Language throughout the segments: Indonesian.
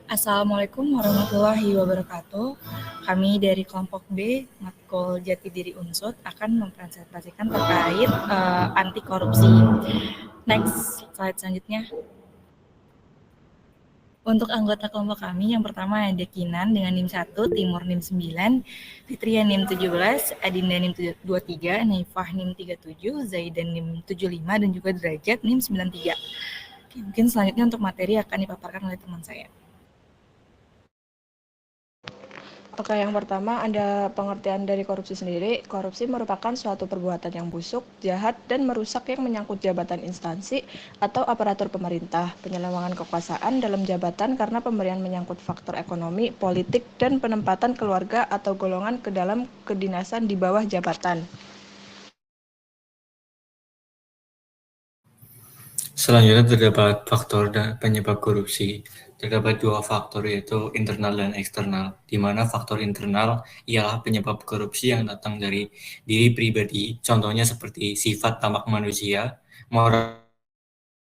Assalamualaikum warahmatullahi wabarakatuh. Kami dari kelompok B, Matkul Jati Diri Unsut, akan mempresentasikan terkait anti korupsi. Next, slide selanjutnya. Untuk anggota kelompok kami, yang pertama ada Kinan dengan NIM 1, Timur NIM 9, Fitria NIM 17, Adinda NIM 23, Naifah NIM 37, Zaidan NIM 75, dan juga Derajat NIM 93. Oke, mungkin selanjutnya untuk materi akan dipaparkan oleh teman saya. Oke, yang pertama ada pengertian dari korupsi sendiri. Korupsi merupakan suatu perbuatan yang busuk, jahat, dan merusak yang menyangkut jabatan instansi atau aparatur pemerintah, penyelewengan kekuasaan dalam jabatan karena pemberian menyangkut faktor ekonomi, politik, dan penempatan keluarga atau golongan ke dalam kedinasan di bawah jabatan. Selanjutnya terdapat faktor dan penyebab korupsi. Terdapat dua faktor yaitu internal dan eksternal, di mana faktor internal ialah penyebab korupsi yang datang dari diri pribadi, contohnya seperti sifat tamak manusia, moral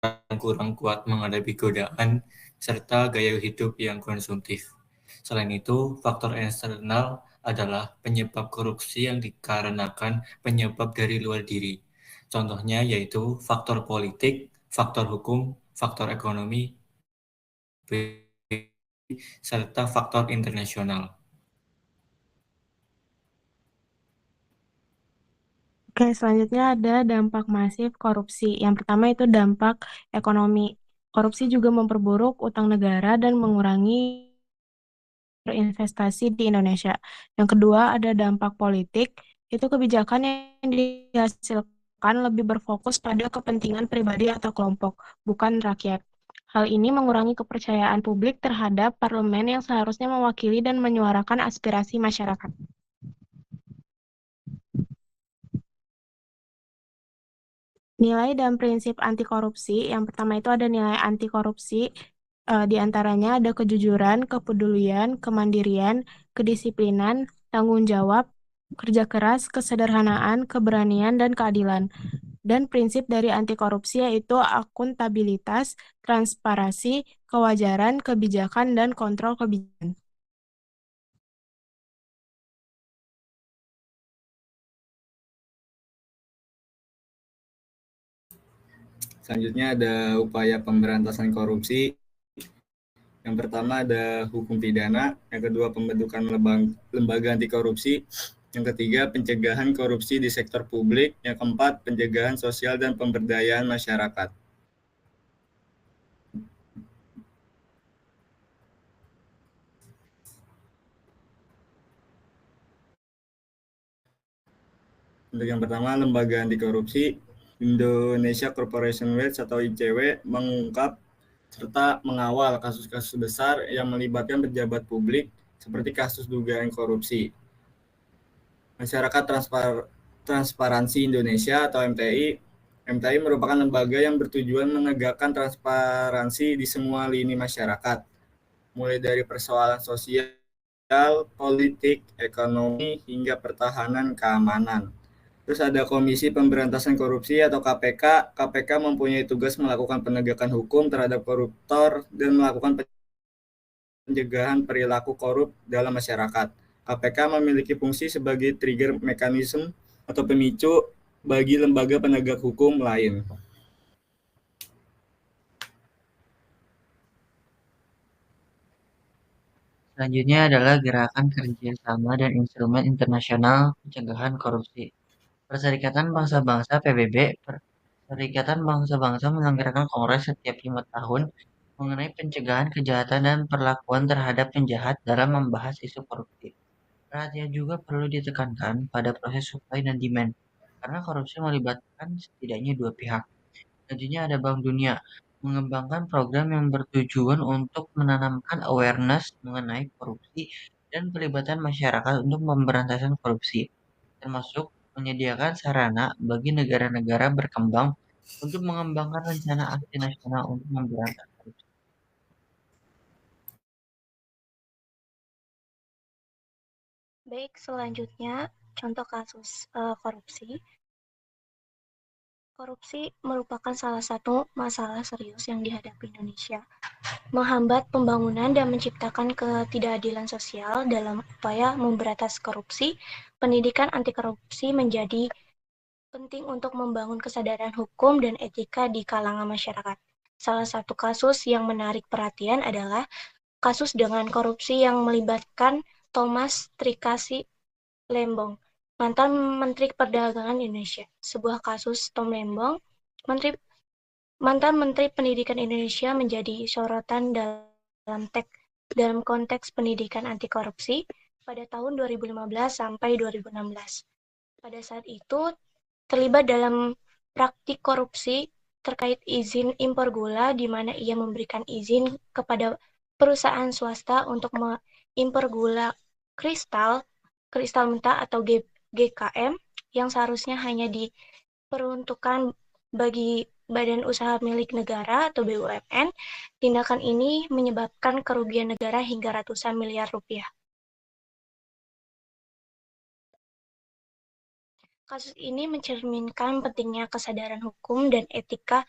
yang kurang kuat menghadapi godaan, serta gaya hidup yang konsumtif. Selain itu, faktor eksternal adalah penyebab korupsi yang dikarenakan penyebab dari luar diri. Contohnya yaitu faktor politik, faktor hukum, faktor ekonomi, serta faktor internasional. Oke, selanjutnya ada dampak masif korupsi. Yang pertama itu dampak ekonomi. Korupsi juga memperburuk utang negara dan mengurangi investasi di Indonesia. Yang kedua ada dampak politik. Itu kebijakan yang dihasilkan lebih berfokus pada kepentingan pribadi atau kelompok, bukan rakyat. Hal ini mengurangi kepercayaan publik terhadap parlemen yang seharusnya mewakili dan menyuarakan aspirasi masyarakat. Nilai dan prinsip anti korupsi, yang pertama itu ada nilai anti korupsi, di antaranya ada kejujuran, kepedulian, kemandirian, kedisiplinan, tanggung jawab, kerja keras, kesederhanaan, keberanian, dan keadilan. Dan prinsip dari anti korupsi yaitu akuntabilitas, transparansi, kewajaran, kebijakan, dan kontrol kebijakan. Selanjutnya ada upaya pemberantasan korupsi. Yang pertama ada hukum pidana, yang kedua pembentukan lembaga anti korupsi, yang ketiga pencegahan korupsi di sektor publik, yang keempat pencegahan sosial dan pemberdayaan masyarakat. Untuk yang pertama, lembaga anti korupsi, Indonesia Corporation Watch atau ICW mengungkap serta mengawal kasus-kasus besar yang melibatkan pejabat publik seperti kasus dugaan korupsi. Masyarakat Transparansi Indonesia atau MTI. MTI merupakan lembaga yang bertujuan menegakkan transparansi di semua lini masyarakat, mulai dari persoalan sosial, politik, ekonomi, hingga pertahanan keamanan. Terus ada Komisi Pemberantasan Korupsi atau KPK. KPK mempunyai tugas melakukan penegakan hukum terhadap koruptor dan melakukan pencegahan perilaku korup dalam masyarakat. KPK memiliki fungsi sebagai trigger mechanism atau pemicu bagi lembaga penegak hukum lain. Selanjutnya adalah gerakan kerjasama dan instrumen internasional pencegahan korupsi. Perserikatan Bangsa-Bangsa (PBB), Perserikatan Bangsa-Bangsa menyelenggarakan kongres setiap 5 tahun mengenai pencegahan kejahatan dan perlakuan terhadap penjahat dalam membahas isu korupsi. Perhatian juga perlu ditekankan pada proses supply dan demand, karena korupsi melibatkan setidaknya dua pihak. Selanjutnya ada Bank Dunia, mengembangkan program yang bertujuan untuk menanamkan awareness mengenai korupsi dan pelibatan masyarakat untuk pemberantasan korupsi, termasuk menyediakan sarana bagi negara-negara berkembang untuk mengembangkan rencana aksi nasional untuk memberantas korupsi. Baik, selanjutnya contoh kasus korupsi. Korupsi merupakan salah satu masalah serius yang dihadapi Indonesia, menghambat pembangunan dan menciptakan ketidakadilan sosial. Dalam upaya memberantas korupsi, pendidikan anti korupsi menjadi penting untuk membangun kesadaran hukum dan etika di kalangan masyarakat. Salah satu kasus yang menarik perhatian adalah kasus dengan korupsi yang melibatkan Thomas Trikasi Lembong, mantan Menteri Perdagangan Indonesia. Sebuah kasus Tom Lembong, mantan Menteri Pendidikan Indonesia, menjadi sorotan dalam konteks pendidikan anti korupsi pada tahun 2015 sampai 2016. Pada saat itu terlibat dalam praktik korupsi terkait izin impor gula, di mana ia memberikan izin kepada perusahaan swasta untuk mengimpor gula kristal mentah atau GKM yang seharusnya hanya diperuntukkan bagi badan usaha milik negara atau BUMN. Tindakan ini menyebabkan kerugian negara hingga ratusan miliar rupiah. Kasus ini mencerminkan pentingnya kesadaran hukum dan etika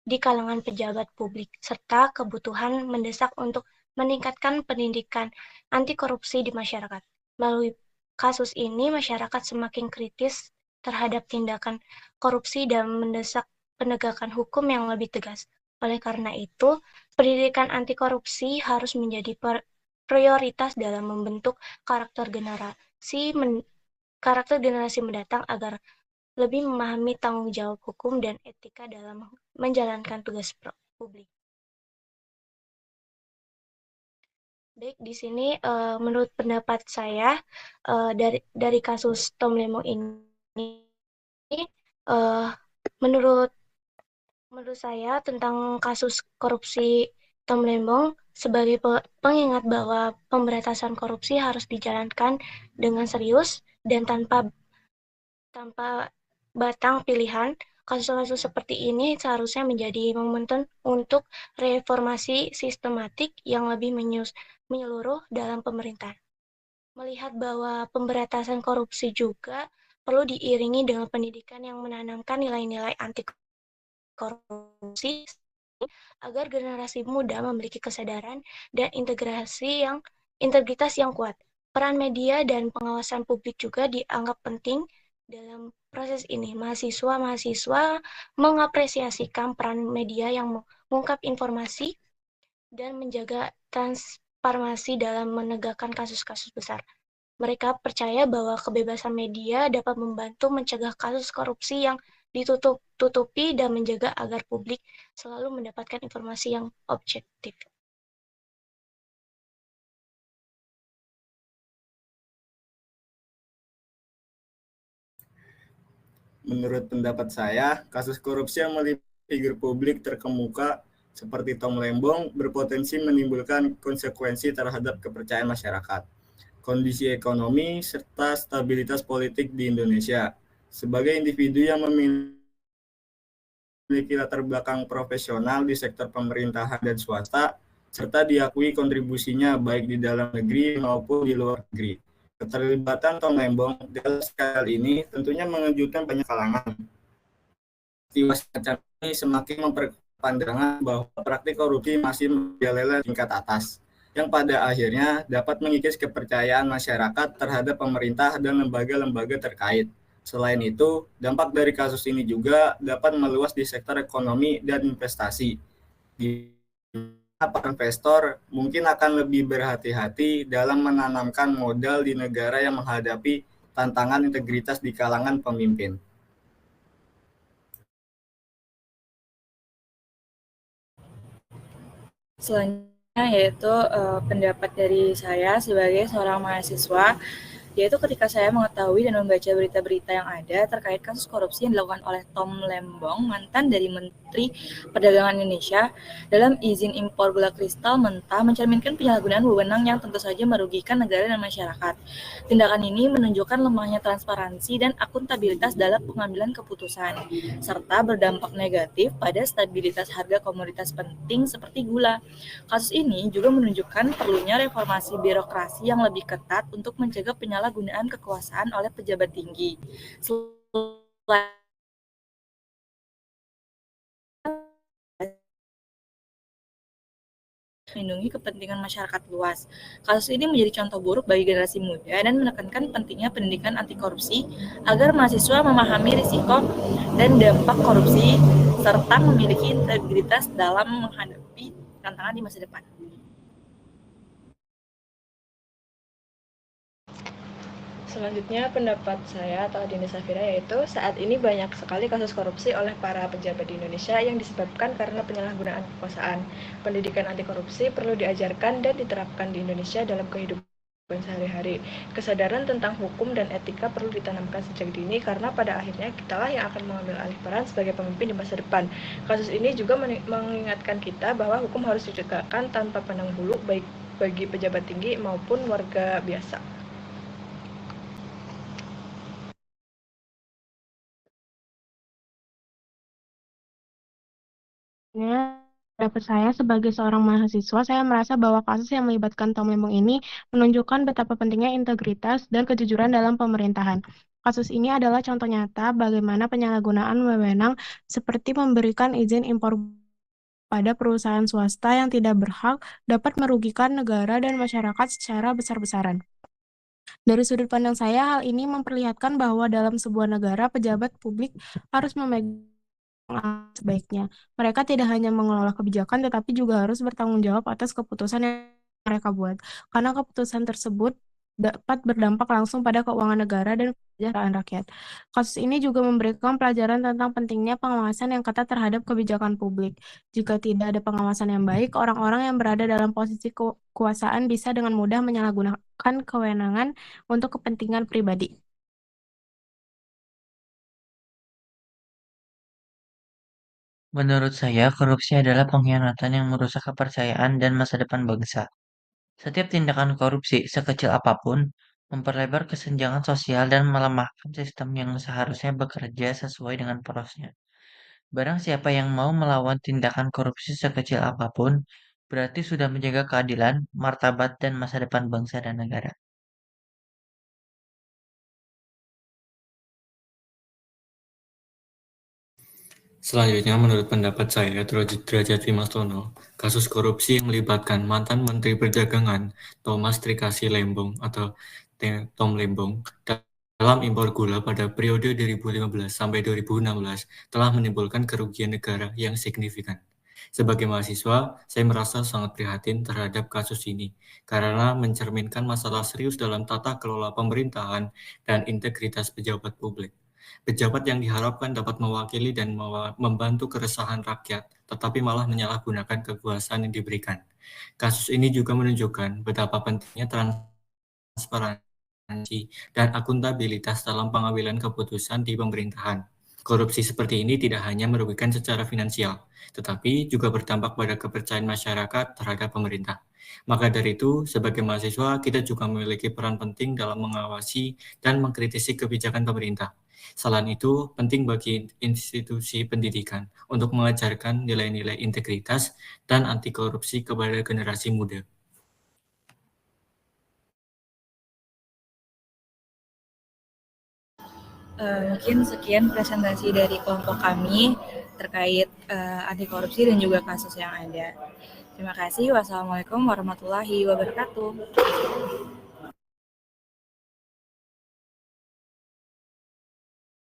di kalangan pejabat publik, serta kebutuhan mendesak untuk meningkatkan pendidikan anti korupsi di masyarakat. Melalui kasus ini, masyarakat semakin kritis terhadap tindakan korupsi dan mendesak penegakan hukum yang lebih tegas. Oleh karena itu, pendidikan anti korupsi harus menjadi prioritas dalam membentuk karakter generasi mendatang agar lebih memahami tanggung jawab hukum dan etika dalam menjalankan tugas publik. Baik, di sini menurut pendapat saya dari kasus Tom Lembong ini, menurut saya tentang kasus korupsi Tom Lembong sebagai pengingat bahwa pemberantasan korupsi harus dijalankan dengan serius dan tanpa batang pilihan. Kasus-kasus seperti ini seharusnya menjadi momentum untuk reformasi sistematik yang lebih menyeluruh dalam pemerintahan. Melihat bahwa pemberantasan korupsi juga perlu diiringi dengan pendidikan yang menanamkan nilai-nilai anti korupsi agar generasi muda memiliki kesadaran dan integritas yang kuat. Peran media dan pengawasan publik juga dianggap penting dalam proses ini. Mahasiswa mengapresiasikan peran media yang mengungkap informasi dan menjaga transparansi dalam menegakkan kasus-kasus besar. Mereka percaya bahwa kebebasan media dapat membantu mencegah kasus korupsi yang ditutupi dan menjaga agar publik selalu mendapatkan informasi yang objektif. Menurut pendapat saya, kasus korupsi yang melibatkan figur publik terkemuka seperti Tom Lembong berpotensi menimbulkan konsekuensi terhadap kepercayaan masyarakat, kondisi ekonomi, serta stabilitas politik di Indonesia. Sebagai individu yang memiliki latar belakang profesional di sektor pemerintahan dan swasta, serta diakui kontribusinya baik di dalam negeri maupun di luar negeri. Keterlibatan Tom Lembong dalam skandal ini tentunya mengejutkan banyak kalangan. Peristiwa semacam ini semakin memperkuat pandangan bahwa praktik korupsi masih merajalela tingkat atas, yang pada akhirnya dapat mengikis kepercayaan masyarakat terhadap pemerintah dan lembaga-lembaga terkait. Selain itu, dampak dari kasus ini juga dapat meluas di sektor ekonomi dan investasi. Di para investor mungkin akan lebih berhati-hati dalam menanamkan modal di negara yang menghadapi tantangan integritas di kalangan pemimpin. Selanjutnya yaitu pendapat dari saya sebagai seorang mahasiswa, yaitu ketika saya mengetahui dan membaca berita-berita yang ada terkait kasus korupsi yang dilakukan oleh Tom Lembong, mantan dari Menteri Perdagangan Indonesia, dalam izin impor gula kristal mentah, mencerminkan penyalahgunaan wewenang yang tentu saja merugikan negara dan masyarakat. Tindakan ini menunjukkan lemahnya transparansi dan akuntabilitas dalam pengambilan keputusan, serta berdampak negatif pada stabilitas harga komoditas penting seperti gula. Kasus ini juga menunjukkan perlunya reformasi birokrasi yang lebih ketat untuk mencegah penyalahgunaan kekuasaan oleh pejabat tinggi. Selain melindungi kepentingan masyarakat luas. Kasus ini menjadi contoh buruk bagi generasi muda dan menekankan pentingnya pendidikan anti korupsi agar mahasiswa memahami risiko dan dampak korupsi serta memiliki integritas dalam menghadapi tantangan di masa depan. Selanjutnya pendapat saya atau Adina Safira yaitu saat ini banyak sekali kasus korupsi oleh para pejabat di Indonesia yang disebabkan karena penyalahgunaan kekuasaan. Pendidikan anti korupsi perlu diajarkan dan diterapkan di Indonesia dalam kehidupan sehari-hari. Kesadaran tentang hukum dan etika perlu ditanamkan sejak dini karena pada akhirnya kitalah yang akan mengambil alih peran sebagai pemimpin di masa depan. Kasus ini juga mengingatkan kita bahwa hukum harus ditegakkan tanpa pandang bulu baik bagi pejabat tinggi maupun warga biasa. Pendapat saya sebagai seorang mahasiswa, saya merasa bahwa kasus yang melibatkan Tom Lembong ini menunjukkan betapa pentingnya integritas dan kejujuran dalam pemerintahan. Kasus ini adalah contoh nyata bagaimana penyalahgunaan wewenang seperti memberikan izin impor pada perusahaan swasta yang tidak berhak dapat merugikan negara dan masyarakat secara besar-besaran. Dari sudut pandang saya, hal ini memperlihatkan bahwa dalam sebuah negara, pejabat publik harus memegang sebaiknya. Mereka tidak hanya mengelola kebijakan, tetapi juga harus bertanggung jawab atas keputusan yang mereka buat. Karena keputusan tersebut dapat berdampak langsung pada keuangan negara dan kesejahteraan rakyat. Kasus ini juga memberikan pelajaran tentang pentingnya pengawasan yang ketat terhadap kebijakan publik. Jika tidak ada pengawasan yang baik, orang-orang yang berada dalam posisi kekuasaan bisa dengan mudah menyalahgunakan kewenangan untuk kepentingan pribadi. Menurut saya, korupsi adalah pengkhianatan yang merusak kepercayaan dan masa depan bangsa. Setiap tindakan korupsi, sekecil apapun, memperlebar kesenjangan sosial dan melemahkan sistem yang seharusnya bekerja sesuai dengan porosnya. Barang siapa yang mau melawan tindakan korupsi sekecil apapun, berarti sudah menjaga keadilan, martabat, dan masa depan bangsa dan negara. Selanjutnya, menurut pendapat saya, Derajat Wimastono, kasus korupsi yang melibatkan mantan Menteri Perdagangan Thomas Trikasi Lembong atau Tom Lembong dalam impor gula pada periode 2015 sampai 2016 telah menimbulkan kerugian negara yang signifikan. Sebagai mahasiswa, saya merasa sangat prihatin terhadap kasus ini karena mencerminkan masalah serius dalam tata kelola pemerintahan dan integritas pejabat publik. Pejabat yang diharapkan dapat mewakili dan membantu keresahan rakyat, tetapi malah menyalahgunakan kekuasaan yang diberikan. Kasus ini juga menunjukkan betapa pentingnya transparansi dan akuntabilitas dalam pengambilan keputusan di pemerintahan. Korupsi seperti ini tidak hanya merugikan secara finansial, tetapi juga berdampak pada kepercayaan masyarakat terhadap pemerintah. Maka dari itu, sebagai mahasiswa, kita juga memiliki peran penting dalam mengawasi dan mengkritisi kebijakan pemerintah. Selain itu, penting bagi institusi pendidikan untuk mengajarkan nilai-nilai integritas dan anti korupsi kepada generasi muda. Mungkin sekian presentasi dari kelompok kami terkait anti korupsi dan juga kasus yang ada. Terima kasih. Wassalamualaikum warahmatullahi wabarakatuh.